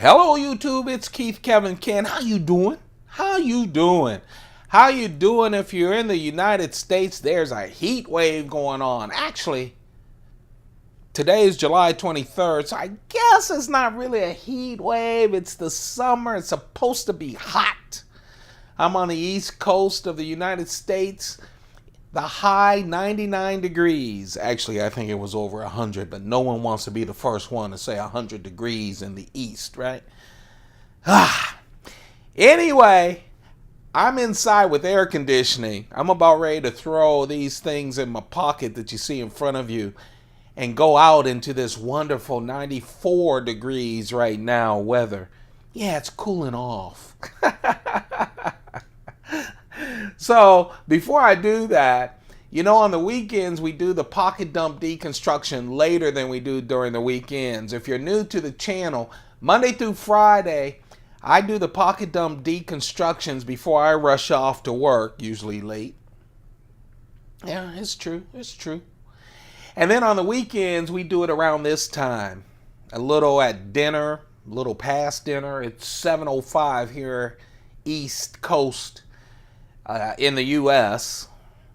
Hello YouTube, it's Keith Kevin Ken. How you doing? How you doing? How you doing if you're in the United States? There's a heat wave going on. Actually, today is July 23rd, so I guess it's not really a heat wave. It's the summer. It's supposed to be hot. I'm on the east coast of the United States. The high 99 degrees. Actually, I think it was over 100, but no one wants to be the first one to say 100 degrees in the east, right? Anyway, I'm inside with air conditioning. I'm about ready to throw these things in my pocket that you see in front of you and go out into this wonderful 94 degrees right now weather. Yeah, it's cooling off. So before I do that, you know, on the weekends we do the pocket dump deconstruction later than we do during the weekends. If you're new to the channel, Monday through Friday, I do the pocket dump deconstructions before I rush off to work, usually late. Yeah, it's true. It's true. And then on the weekends, we do it around this time. A little at dinner, a little past dinner. It's 7:05 here, East Coast. In the U.S.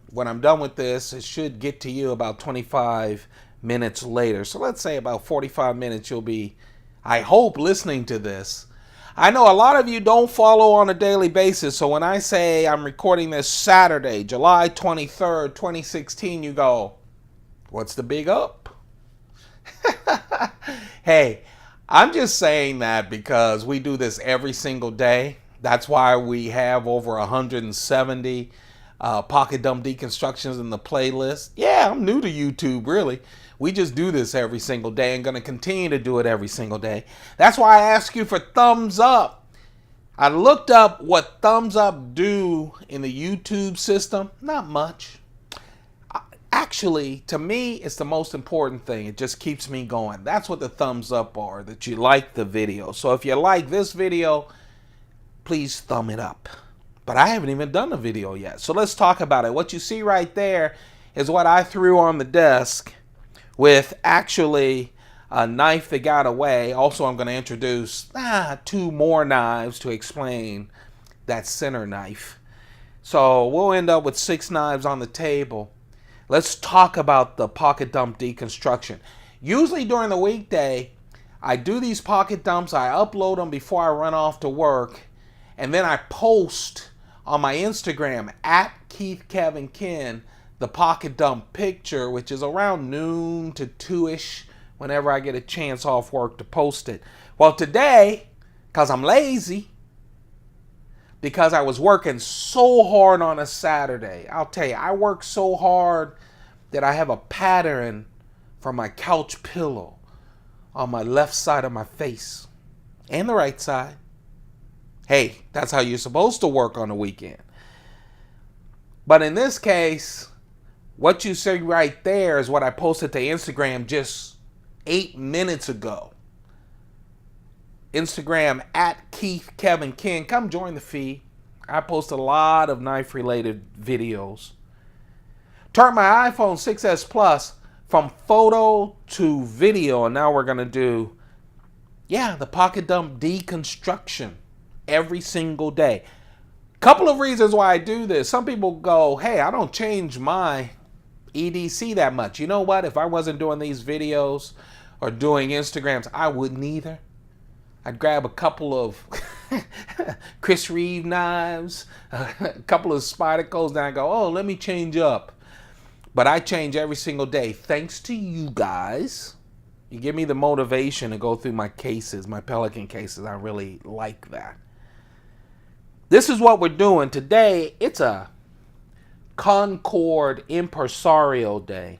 When I'm done with this, it should get to you about 25 minutes later. So let's say about 45 minutes you'll be, I hope, listening to this. I know a lot of you don't follow on a daily basis, so when I say I'm recording this Saturday, July 23rd, 2016, you go, what's the big up? Hey, I'm just saying that because we do this every single day. That's why we have over 170 pocket dump deconstructions in the playlist. Yeah, I'm new to YouTube, really. We just do this every single day and going to continue to do it every single day. That's why I ask you for thumbs up. I looked up what thumbs up do in the YouTube system. Not much. Actually, to me, it's the most important thing. It just keeps me going. That's what the thumbs up are, that you like the video. So if you like this video, please thumb it up. But I haven't even done a video yet. So let's talk about it. What you see right there is what I threw on the desk with actually a knife that got away. Also, I'm going to introduce two more knives to explain that center knife. So we'll end up with 6 knives on the table. Let's talk about the pocket dump deconstruction. Usually during the weekday, I do these pocket dumps. I upload them before I run off to work. And then I post on my Instagram at Keith Kevin Ken the pocket dump picture, which is around noon to 2-ish whenever I get a chance off work to post it. Well, today, because I'm lazy, because I was working so hard on a Saturday, I'll tell you, I work so hard that I have a pattern for my couch pillow on my left side of my face and the right side. Hey, that's how you're supposed to work on the weekend. But in this case, what you see right there is what I posted to Instagram just 8 minutes ago. Instagram at Keith Kevin Ken. Come join the feed. I post a lot of knife-related videos. Turn my iPhone 6S Plus from photo to video, and now we're going to do, the pocket dump deconstruction. Every single day. Couple of reasons why I do this. Some people go, hey, I don't change my EDC that much. You know what? If I wasn't doing these videos or doing Instagrams, I wouldn't either. I'd grab a couple of Chris Reeve knives, a couple of Spydercos, and I go, oh, let me change up. But I change every single day. Thanks to you guys. You give me the motivation to go through my cases, my Pelican cases. I really like that. This is what we're doing today. It's a Concord Impresario Day.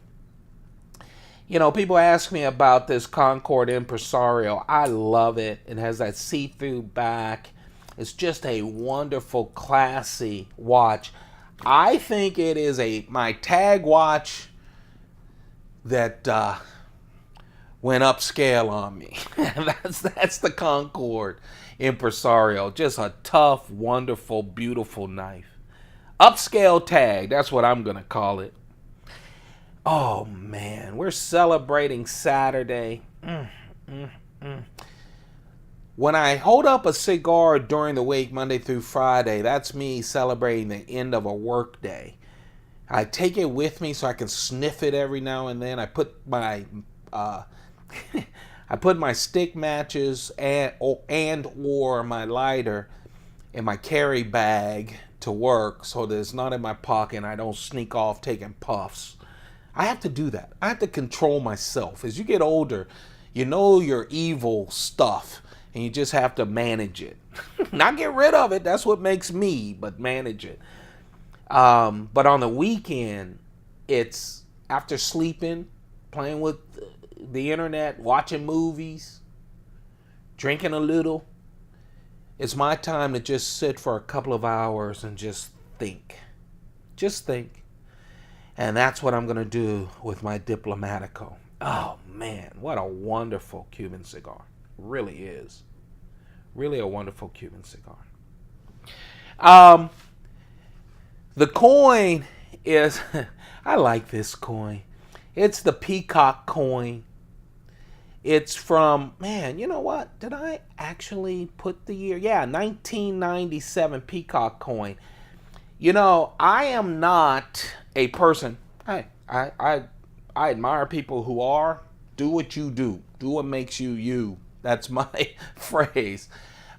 You know, people ask me about this Concord Impresario. I love it. It has that see-through back. It's just a wonderful, classy watch. I think it is my tag watch that went upscale on me. That's the Concord Impresario. Just a tough, wonderful, beautiful knife. Upscale tag, that's what I'm gonna call it. Oh man, we're celebrating Saturday. When I hold up a cigar during the week, Monday through Friday, that's me celebrating the end of a work day. I take it with me so I can sniff it every now and then. I put my I put my stick matches and or my lighter in my carry bag to work so that it's not in my pocket and I don't sneak off taking puffs. I have to do that. I have to control myself. As you get older, you know your evil stuff and you just have to manage it. Not get rid of it. That's what makes me, but manage it. But on the weekend, it's after sleeping, playing with the internet, watching movies, drinking a little. It's my time to just sit for a couple of hours and just think. Just think. And that's what I'm going to do with my Diplomatico. Oh, man, what a wonderful Cuban cigar. Really is. Really a wonderful Cuban cigar. The coin is, I like this coin. It's the Peacock coin. It's from, man, you know what? Did I actually put the year? Yeah, 1997 Peacock coin. You know, I am not a person. I admire people who are. Do what you do. Do what makes you you. That's my phrase.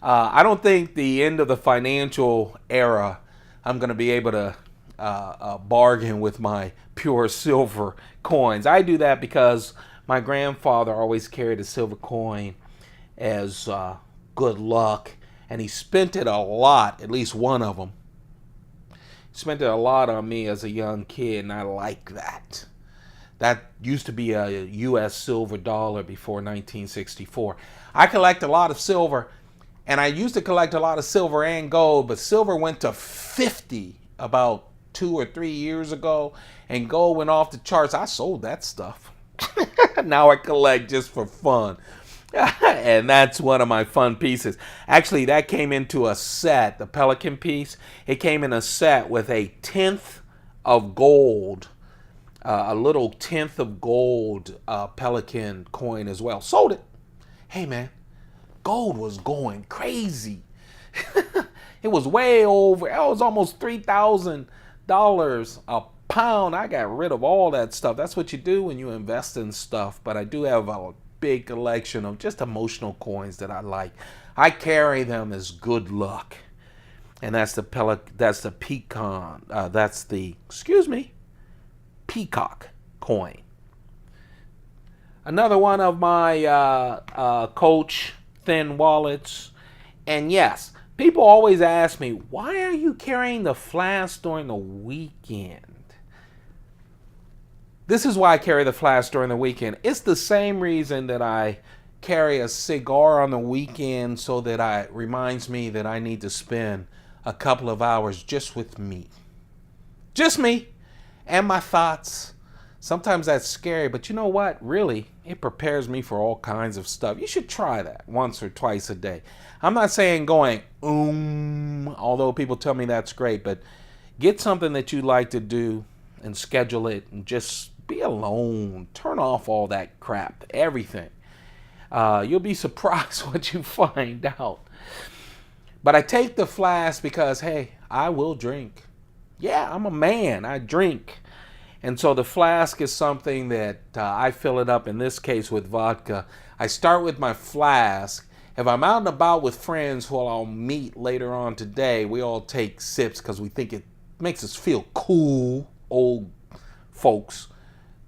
I don't think the end of the financial era, I'm going to be able to bargain with my pure silver coins. I do that because my grandfather always carried a silver coin as good luck, and he spent it a lot, at least one of them. He spent it a lot on me as a young kid, and I like that. That used to be a U.S. silver dollar before 1964. I collect a lot of silver, and I used to collect a lot of silver and gold, but silver went to 50 about 2 or 3 years ago, and gold went off the charts. I sold that stuff. Now I collect just for fun. And that's one of my fun pieces. Actually, that came into a set, the Pelican piece. It came in a set with a 10th of gold, a little 10th of gold Pelican coin as well. Sold it. Hey, man, gold was going crazy. It was way over. It was almost $3,000 a pound. I got rid of all that stuff. That's what you do when you invest in stuff. But I do have a big collection of just emotional coins that I like. I carry them as good luck, and that's the Peacock coin. Another one of my Coach thin wallets, and yes, people always ask me, why are you carrying the flask during the weekend? This is why I carry the flask during the weekend. It's the same reason that I carry a cigar on the weekend, so that it reminds me that I need to spend a couple of hours just with me. Just me and my thoughts. Sometimes that's scary, but you know what? Really, it prepares me for all kinds of stuff. You should try that once or twice a day. I'm not saying going, although people tell me that's great, but get something that you like to do and schedule it and just be alone. Turn off all that crap, everything. You'll be surprised what you find out. But I take the flask because, hey, I will drink. Yeah, I'm a man. I drink. And so the flask is something that I fill it up, in this case, with vodka. I start with my flask. If I'm out and about with friends who I'll meet later on today, we all take sips because we think it makes us feel cool, old folks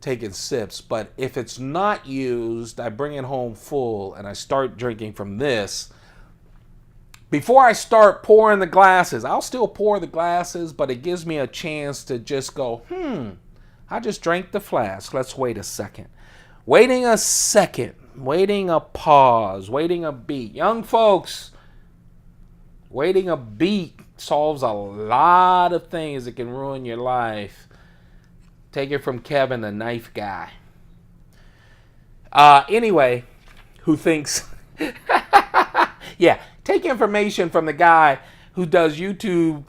taking sips. But if it's not used, I bring it home full and I start drinking from this. Before I start pouring the glasses, I'll still pour the glasses, but it gives me a chance to just go, I just drank the flask. Let's wait a second. Waiting a second, waiting a pause, waiting a beat. Young folks, waiting a beat solves a lot of things that can ruin your life. Take it from Kevin, the knife guy. Anyway, who thinks... yeah, take information from the guy who does YouTube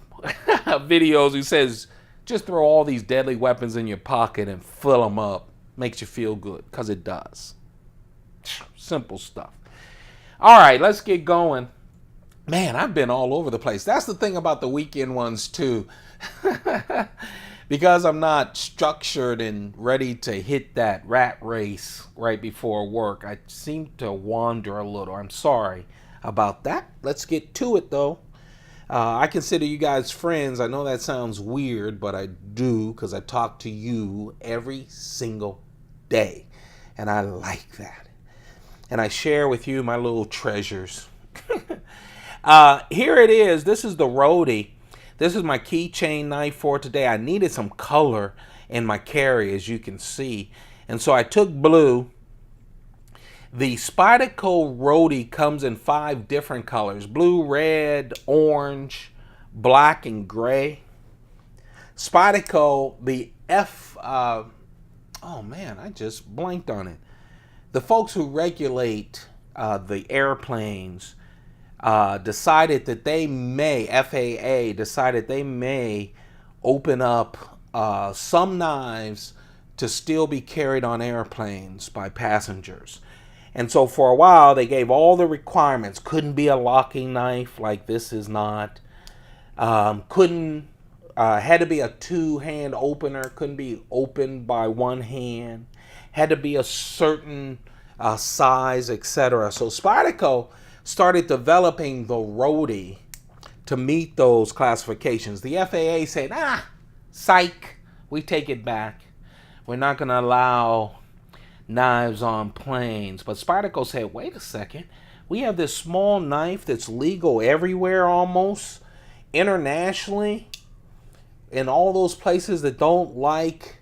videos who says, just throw all these deadly weapons in your pocket and fill them up. Makes you feel good, because it does. Simple stuff. All right, let's get going. Man, I've been all over the place. That's the thing about the weekend ones too. Because I'm not structured and ready to hit that rat race right before work, I seem to wander a little. I'm sorry about that. Let's get to it though. I consider you guys friends. I know that sounds weird, but I do, because I talk to you every single day. And I like that. And I share with you my little treasures. Here it is. This is the Rody. This is my keychain knife for today. I needed some color in my carry, as you can see. And so I took blue. The Spyderco Rody comes in 5 different colors: blue, red, orange, black, and gray. Spyderco, the oh man, I just blanked on it. The folks who regulate the airplanes decided that they may, FAA decided they may open up some knives to still be carried on airplanes by passengers. And so for a while, they gave all the requirements. Couldn't be a locking knife like this is not. Had to be a 2-hand opener. Couldn't be opened by 1 hand. Had to be a certain size, etc. So Spyderco started developing the Rody to meet those classifications. The FAA said, psych, we take it back. We're not going to allow knives on planes. But Spyderco said, wait a second, we have this small knife that's legal everywhere almost, internationally, in all those places that don't like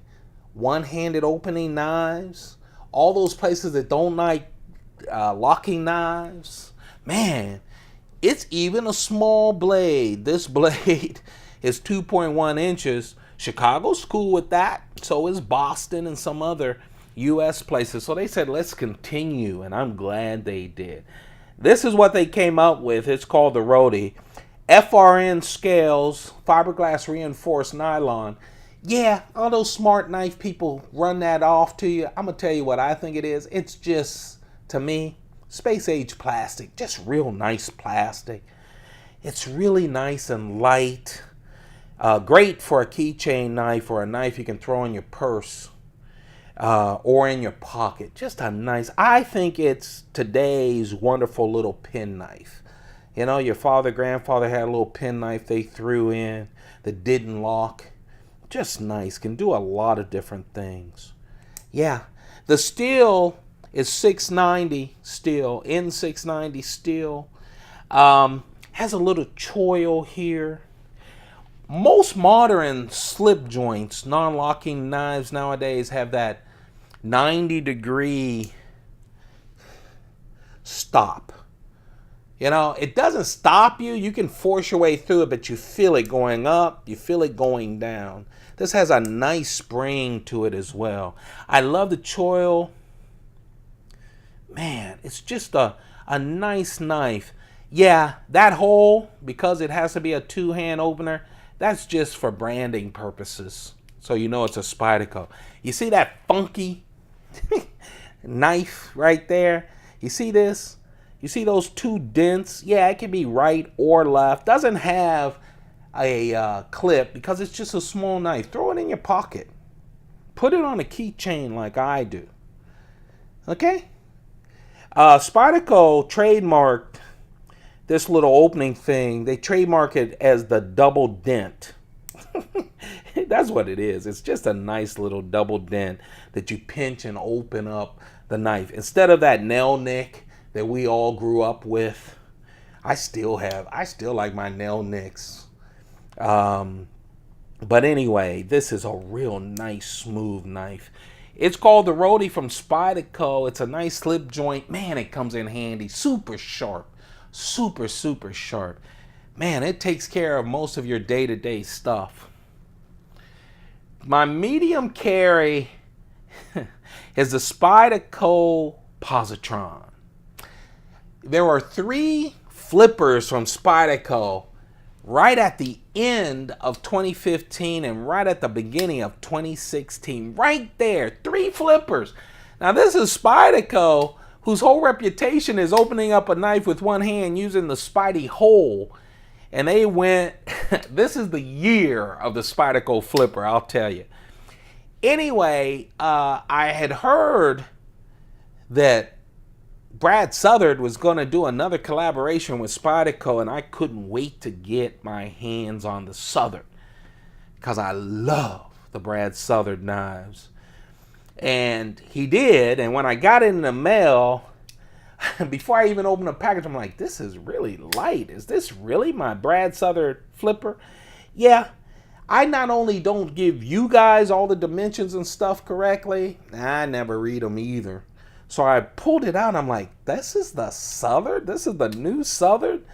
one-handed opening knives, all those places that don't like locking knives. Man, it's even a small blade. This blade is 2.1 inches. Chicago's cool with that. So is Boston and some other U.S. places. So they said, let's continue, and I'm glad they did. This is what they came up with. It's called the Rody. FRN scales, fiberglass reinforced nylon. Yeah, all those smart knife people run that off to you. I'm going to tell you what I think it is. It's just, to me, space age plastic. Just real nice plastic. It's really nice and light. Great for a keychain knife or a knife you can throw in your purse. Or in your pocket. Just a nice, I think it's today's wonderful little pen knife. You know, your father, grandfather had a little pen knife they threw in that didn't lock. Just nice, can do a lot of different things. Yeah, the steel is 690 steel, N690 steel. Has a little choil here. Most modern slip joints, non-locking knives nowadays have that 90-degree stop. You know, it doesn't stop you. You can force your way through it, but you feel it going up. You feel it going down. This has a nice spring to it as well. I love the choil. Man, it's just a nice knife. Yeah, that hole, because it has to be a 2-hand opener, that's just for branding purposes. So you know it's a Spyderco. You see that funky knife right there? You see this? You see those 2 dents? Yeah, it can be right or left. Doesn't have a clip because it's just a small knife. Throw it in your pocket. Put it on a keychain like I do. Okay? Spyderco trademarked this little opening thing. They trademark it as the double dent. That's what it is. It's just a nice little double dent that you pinch and open up the knife. Instead of that nail nick that we all grew up with. I still like my nail nicks. But anyway, this is a real nice, smooth knife. It's called the Rody from Spyderco. It's a nice slip joint. Man, it comes in handy. Super sharp. Super, super sharp. Man, it takes care of most of your day-to-day stuff. My medium carry is the Spyderco Positron. There are 3 flippers from Spyderco right at the end of 2015 and right at the beginning of 2016. Right there, 3 flippers. Now this is Spyderco whose whole reputation is opening up a knife with one hand using the Spidey hole. And they went, this is the year of the Spyderco flipper, I'll tell you. Anyway, I had heard that Brad Southard was going to do another collaboration with Spyderco, and I couldn't wait to get my hands on the Southard because I love the Brad Southard knives. And he did, and when I got it in the mail, before I even opened the package, I'm like, this is really light. Is this really my Brad Southard flipper? Yeah, I not only don't give you guys all the dimensions and stuff correctly, I never read them either. So I pulled it out, and I'm like, this is the Southard? This is the new Southard?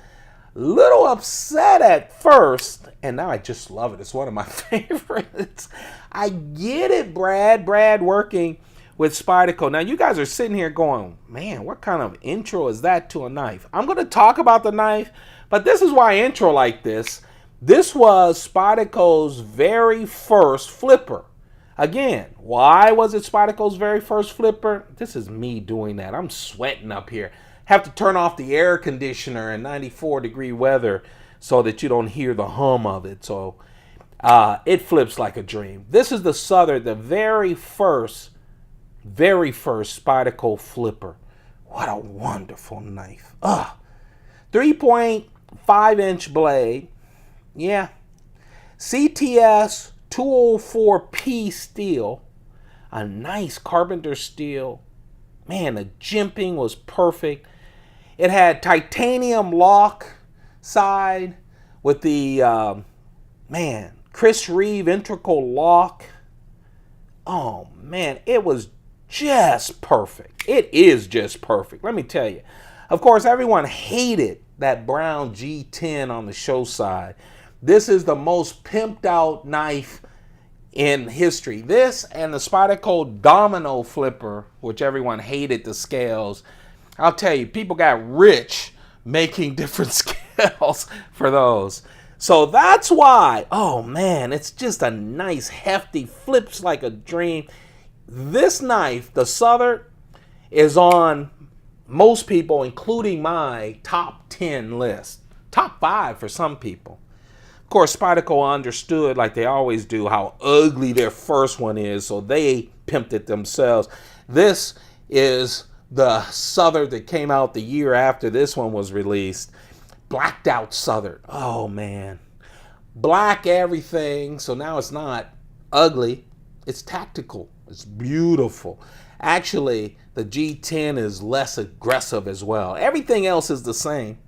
Little upset at first, and now I just love it. It's one of my favorites. I get it, Brad. Brad working with Spyderco. Now, you guys are sitting here going, man, what kind of intro is that to a knife? I'm going to talk about the knife, but this is why I intro like this. This was Spyderco's very first flipper. Again, why was it Spyderco's very first flipper? This is me doing that. I'm sweating up here. Have to turn off the air conditioner in 94-degree weather so that you don't hear the hum of it. So it flips like a dream. This is the Southard, the very first Spyderco flipper. What a wonderful knife. 3.5-inch blade. Yeah. CTS 204P steel. A nice carpenter steel. Man, the jimping was perfect. It had titanium lock side with the, Chris Reeve integral lock. Oh, man, it was just perfect. It is just perfect. Let me tell you. Of course, everyone hated that brown G10 on the show side. This is the most pimped out knife in history. This and the Spyderco Domino flipper, which everyone hated the scales. I'll tell you, people got rich making different scales for those. So that's why, oh man, it's just a nice, hefty, flips like a dream. This knife, the Southard, is on most people, including my top 10 list. Top 5 for some people. Of course, Spyderco understood, like they always do, how ugly their first one is, so they pimped it themselves. This is the Southard that came out the year after this one was released. Blacked out Southard. Oh, man. Black everything, so now it's not ugly. It's tactical. It's beautiful. Actually, the G10 is less aggressive as well. Everything else is the same.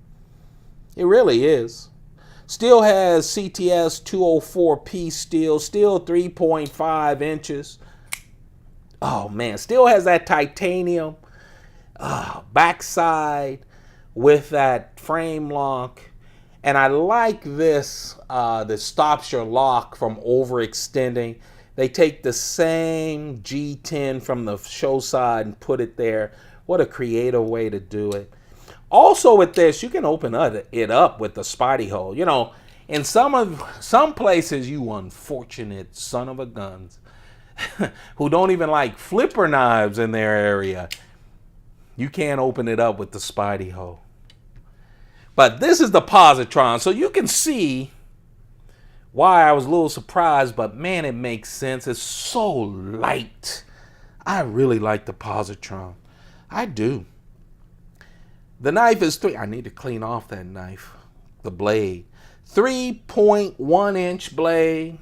It really is. Still has CTS 204P steel, still 3.5 inches. Oh man, still has that titanium backside with that frame lock. And I like this that stops your lock from overextending. They take the same G10 from the show side and put it there. What a creative way to do it. Also with this, you can open it up with the Spidey hole. You know, in some places, you unfortunate son of a guns who don't even like flipper knives in their area, you can't open it up with the Spidey hole. But this is the Positron, so you can see why I was a little surprised, but man, it makes sense. It's so light. I really like the Positron. I do. The knife is I need to clean off that knife, the blade. 3.1-inch blade.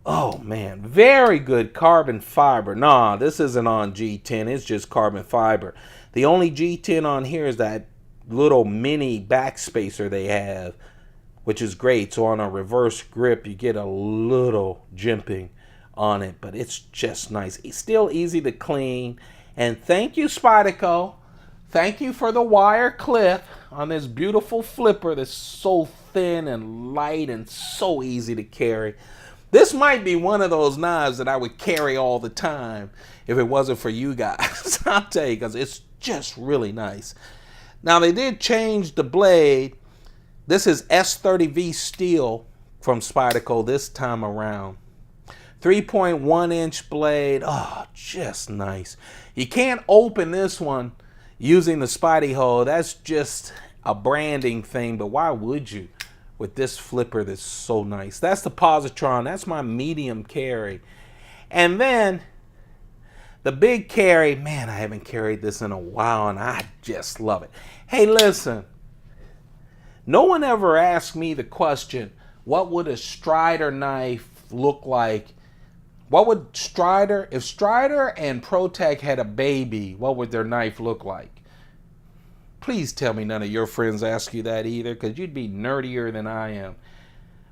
Oh man, very good carbon fiber. Nah, this isn't on G10, it's just carbon fiber. The only G10 on here is that little mini backspacer they have, which is great. So on a reverse grip, you get a little jimping on it, but it's just nice. It's still easy to clean. And thank you, Spyderco. Thank you for the wire clip on this beautiful flipper that's so thin and light and so easy to carry. This might be one of those knives that I would carry all the time if it wasn't for you guys. I'll tell you, because it's just really nice. Now, they did change the blade. This is S30V steel from Spyderco this time around. 3.1 inch blade. Oh, just nice. You can't open this one using the Spidey hole. That's just a branding thing, but why would you with this flipper that's so nice? That's the Positron. That's my medium carry. And then the big carry, man, I haven't carried this in a while and I just love it. Hey, listen, no one ever asked me the question, what would a Strider knife look like? What would Strider, if Strider and Protech had a baby, what would their knife look like? Please tell me none of your friends ask you that either, because you'd be nerdier than I am.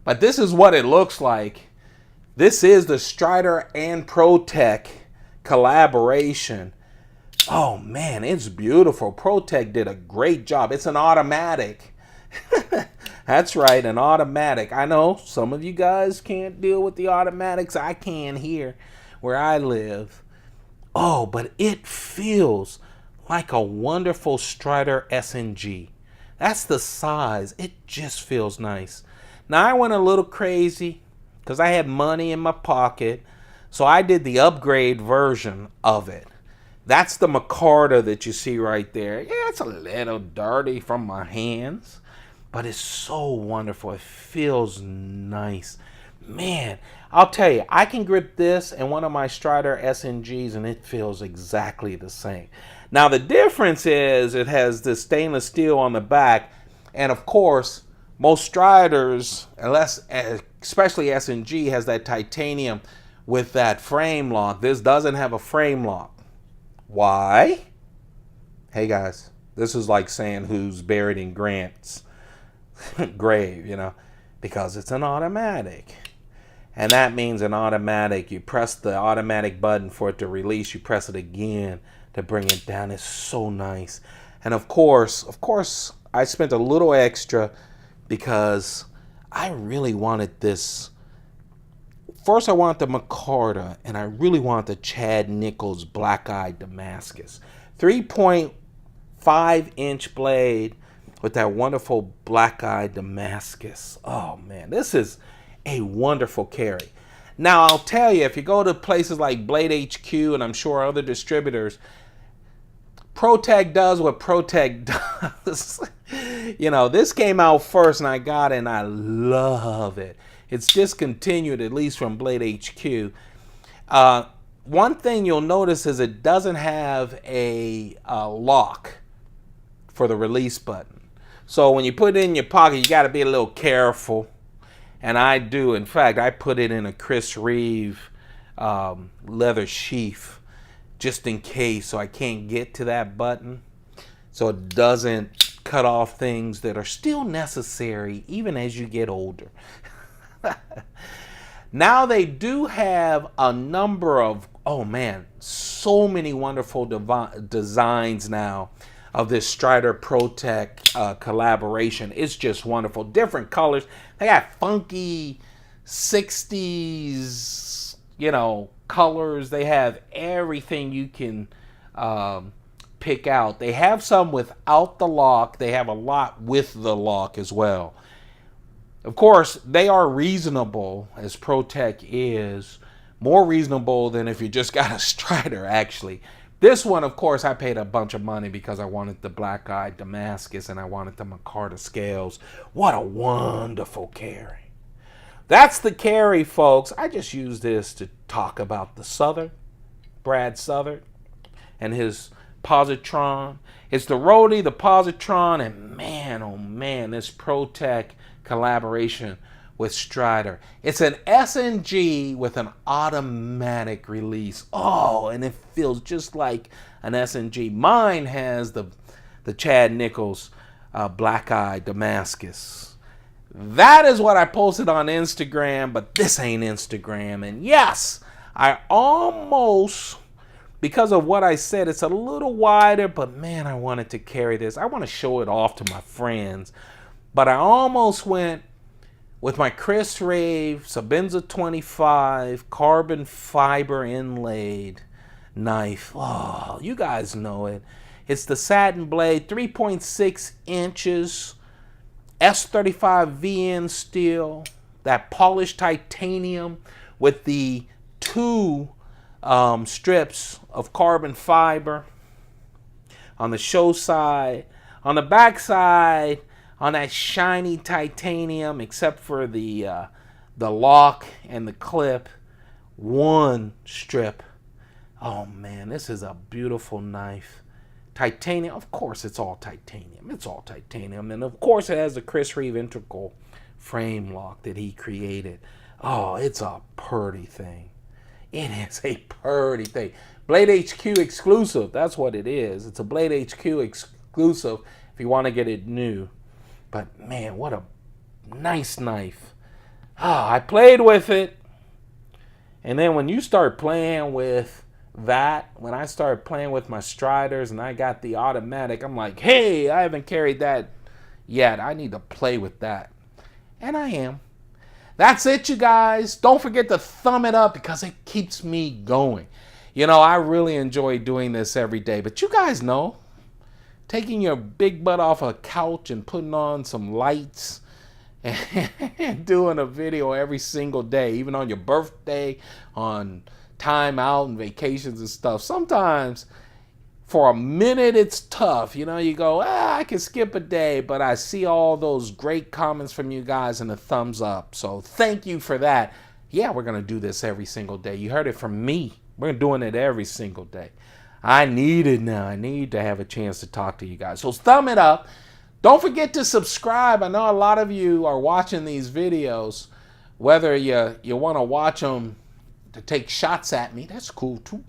But this is what it looks like. This is the Strider and Protech collaboration. Oh man, it's beautiful. Protech did a great job. It's an automatic. That's right, an automatic. I know some of you guys can't deal with the automatics. I can here where I live. Oh, but it feels like a wonderful Spyderco SNG. That's the size. It just feels nice. Now I went a little crazy because I had money in my pocket. So I did the upgrade version of it. That's the micarta that you see right there. Yeah, it's a little dirty from my hands, but it's so wonderful. It feels nice. Man, I'll tell you, I can grip this and one of my Spyderco SNGs and it feels exactly the same. Now the difference is it has this stainless steel on the back, and of course, most Striders, especially SNG, has that titanium with that frame lock. This doesn't have a frame lock. Why? Hey guys, this is like saying who's buried in Grant's grave, you know, because it's an automatic. And that means an automatic. You press the automatic button for it to release. You press it again to bring it down. It's so nice. And of course, I spent a little extra because I really wanted this. First, I want the micarta, and I really want the Chad Nichols Black-Eyed Damascus. 3.5 inch blade with that wonderful Black-Eyed Damascus. Oh man, this is a wonderful carry. Now, I'll tell you, if you go to places like Blade HQ, and I'm sure other distributors, Protech does what Protech does. You know, this came out first, and I got it, and I love it. It's discontinued, at least from Blade HQ. One thing you'll notice is it doesn't have a lock for the release button. So when you put it in your pocket, you got to be a little careful. And I do. In fact, I put it in a Chris Reeve leather sheath just in case, so I can't get to that button. So it doesn't cut off things that are still necessary even as you get older. Now they do have a number of, oh man, so many wonderful designs now of this Strider Protech collaboration. It's just wonderful. Different colors. They got funky 60s, you know, colors. They have everything you can pick out. They have some without the lock. They have a lot with the lock as well. Of course, they are reasonable, as Protech is. More reasonable than if you just got a Strider, actually. This one, of course, I paid a bunch of money because I wanted the Black-Eyed Damascus and I wanted the micarta scales. What a wonderful carry. That's the carry, folks. I just use this to talk about the Southern, Brad Southern, and his Positron. It's the Rhodey, the Positron, and man, oh man, this Protech collaboration with Strider. It's an SNG with an automatic release. Oh, and it feels just like an SNG. Mine has the Chad Nichols Black-Eyed Damascus. That is what I posted on Instagram, but this ain't Instagram. And yes, I almost, because of what I said, it's a little wider, but man, I wanted to carry this. I want to show it off to my friends. But I almost went with my Chris Reeve Sebenza 25 carbon fiber inlaid knife. Oh, you guys know it. It's the satin blade, 3.6 inches, S35 VN steel, that polished titanium with the two strips of carbon fiber on the show side. On the back side, on that shiny titanium, except for the lock and the clip, one strip. Oh man, this is a beautiful knife. Titanium, of course it's all titanium. It's all titanium. And of course it has the Chris Reeve integral frame lock that he created. Oh, it's a purty thing. It is a purty thing. Blade HQ exclusive, that's what it is. It's a Blade HQ exclusive if you want to get it new. But man, what a nice knife. I played with it. And then when you start playing with that, when I started playing with my Striders and I got the automatic, I'm like, hey, I haven't carried that yet. I need to play with that. And I am. That's it, you guys. Don't forget to thumb it up because it keeps me going. You know, I really enjoy doing this every day. But you guys know, taking your big butt off a couch and putting on some lights and doing a video every single day, even on your birthday, on time out and vacations and stuff. Sometimes for a minute it's tough. You know, you go, I can skip a day, but I see all those great comments from you guys and a thumbs up. So thank you for that. Yeah, we're going to do this every single day. You heard it from me. We're doing it every single day. I need it now. I need to have a chance to talk to you guys. So thumb it up. Don't forget to subscribe. I know a lot of you are watching these videos, whether you want to watch them to take shots at me. That's cool too.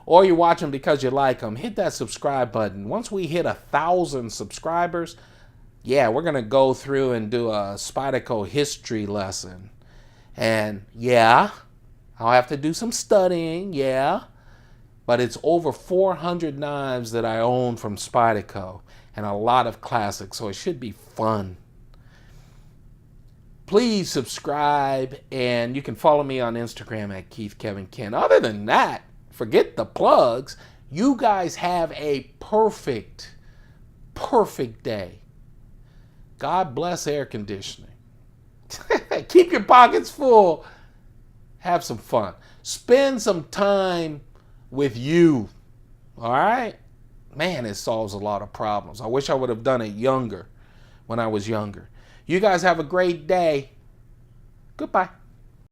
Or you watch them because you like them. Hit that subscribe button. Once we hit 1,000 subscribers, yeah, we're going to go through and do a Spyderco history lesson. And yeah, I'll have to do some studying, yeah. But it's over 400 knives that I own from Spyderco and a lot of classics, so it should be fun. Please subscribe, and you can follow me on Instagram at KeithKevinKen. Other than that, forget the plugs. You guys have a perfect day. God bless air conditioning. Keep your pockets full. Have some fun. Spend some time with you. All right? Man, it solves a lot of problems. I wish I would have done it younger, when I was younger. You guys have a great day. Goodbye.